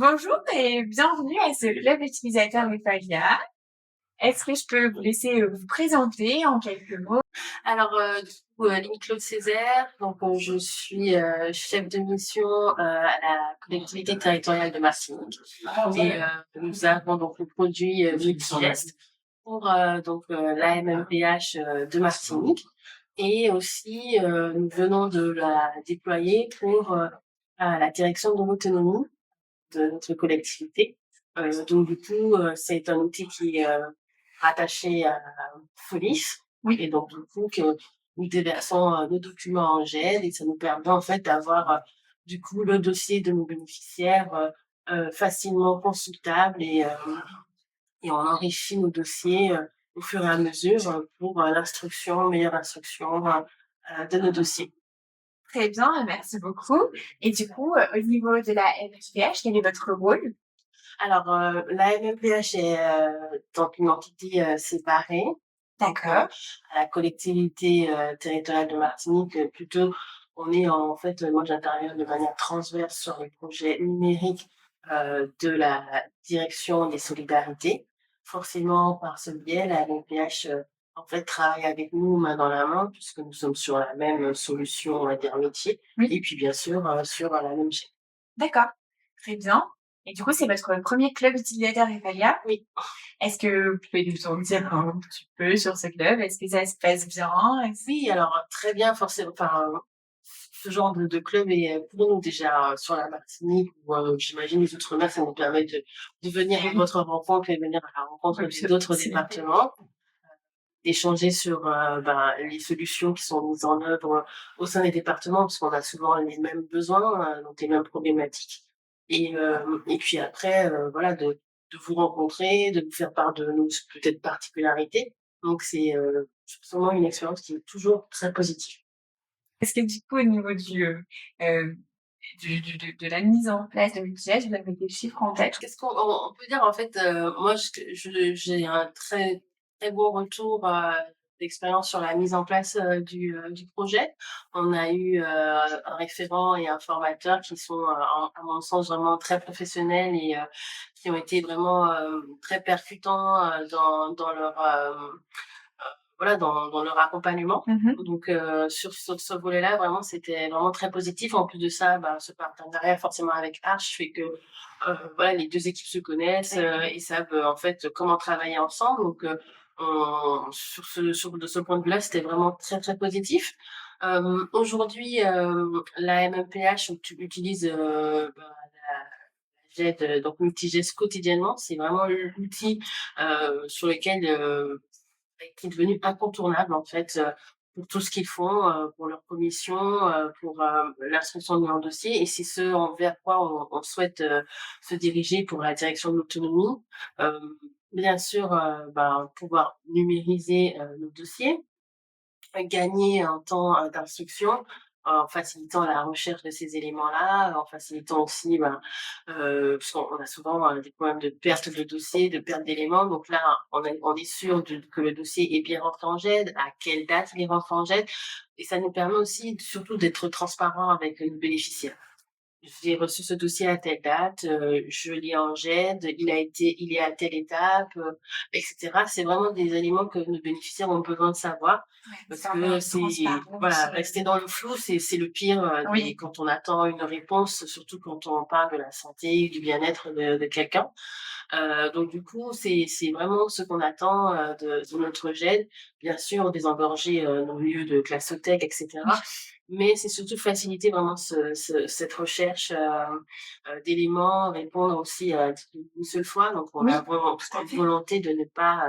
Bonjour et bienvenue à ce club utilisateur Westphalia. Est-ce que je peux vous laisser vous présenter en quelques mots? Alors, Lynn Claude Césaire, donc je suis chef de mission à la collectivité territoriale de Martinique. Et nous avons donc le produit Multigest pour l'AMMPH de Martinique. Et aussi, nous venons de la déployer pour la direction de l'autonomie de notre collectivité. Donc du coup, c'est un outil qui est rattaché à Folis. Oui. Et donc du coup, que nous déversons nos documents en GED et ça nous permet en fait d'avoir du coup le dossier de nos bénéficiaires facilement consultable et on enrichit nos dossiers au fur et à mesure pour meilleure instruction de nos dossiers. Très bien, merci beaucoup. Et du coup, au niveau de la MFPH, quel est votre rôle? Alors, la MMPH est donc une entité séparée. Donc, D'accord. à la collectivité territoriale de Martinique, plutôt, on est en fait, moi j'interviens de manière transverse sur les projets numériques de la direction des solidarités. Forcément, par ce biais, la MMPH en fait travaille avec nous main dans la main puisque nous sommes sur la même solution, on va dire métier, Oui. et puis bien sûr sur la même chaîne. D'accord, très bien. Et du coup, c'est votre premier club utilisateur Westphalia. Oui. Est-ce que vous pouvez nous en dire un petit peu sur ce club? Est-ce que ça se passe bien? Oui, alors très bien, forcément. Enfin, ce genre de club est pour nous déjà sur la Martinique ou j'imagine les Outre-mer, ça nous permet de venir à votre rencontre et venir à la rencontre d'autres départements, d'échanger sur les solutions qui sont mises en œuvre au sein des départements, parce qu'on a souvent les mêmes besoins, donc les mêmes problématiques. Et puis après, voilà, de vous rencontrer, de vous faire part de nos peut-être particularités. Donc c'est vraiment une expérience qui est toujours très positive. Est-ce que du coup, au niveau de la mise en place de l'outillage, vous avez des chiffres en tête? Qu'est-ce qu'on peut dire en fait, moi j'ai un très, très bon retour, d'expérience sur la mise en place, du projet. On a eu, un référent et un formateur qui sont, à mon sens vraiment très professionnels et qui ont été vraiment, très percutants, dans leur, voilà, dans leur accompagnement. Mmh. Donc, sur ce volet-là, vraiment, c'était vraiment très positif. En plus de ça, ce partenariat forcément avec Arch fait que, voilà, les 2 équipes se connaissent, et savent, en fait, comment travailler ensemble. Donc, de ce point de vue-là, c'était vraiment très, très positif. Aujourd'hui, la MMPH utilise, la GED, donc Multigest quotidiennement. C'est vraiment l'outil, sur lequel, qui est devenu incontournable en fait, pour tout ce qu'ils font, pour leur commission, pour, l'instruction de leur dossier et c'est ce envers quoi on souhaite, se diriger pour la direction de l'autonomie. Bien sûr, pouvoir numériser, nos dossiers, gagner en temps, d'instruction, en facilitant la recherche de ces éléments-là, en facilitant aussi, parce qu'on a souvent, des problèmes de perte de dossier, de perte d'éléments. Donc là, on est sûr que le dossier est bien rentré en GED, à quelle date il est rentré en GED et ça nous permet aussi surtout d'être transparent avec le bénéficiaire. J'ai reçu ce dossier à telle date, je l'ai en GED, il est à telle étape, et cetera. C'est vraiment des éléments que nos bénéficiaires ont besoin de savoir Ouais, parce ça que enlève c'est transparence, voilà, rester dans le flou, c'est le pire, oui. quand on attend une réponse, surtout quand on parle de la santé, du bien-être de quelqu'un. Donc du coup, c'est vraiment ce qu'on attend, de notre GED. Bien sûr, désengorger, nos lieux de classothèque et cetera. Mais c'est surtout faciliter vraiment cette recherche, d'éléments, répondre aussi, d'une seule fois. Donc on Oui, a vraiment tout à une fait. volonté de ne pas,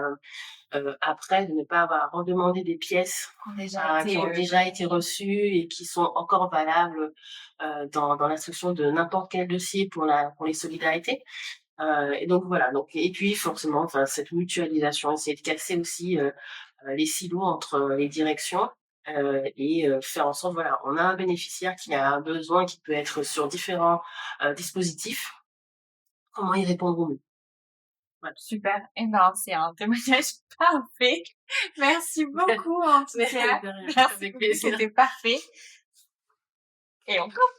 après, de ne pas avoir à redemander des pièces, Ont déjà qui été, ont déjà été reçues et qui sont encore valables, dans l'instruction de n'importe quel dossier pour les solidarités. Et donc voilà, donc et puis forcément, enfin cette mutualisation, essayer de casser aussi, les silos entre, les directions, faire en sorte, voilà, on a un bénéficiaire qui a un besoin qui peut être sur différents, dispositifs. Comment y répondre au mieux? Voilà. Super. Eh ben, c'est un témoignage parfait. Merci beaucoup en tout Mais cas. de rien, Merci avec beaucoup, plaisir. c'était parfait et encore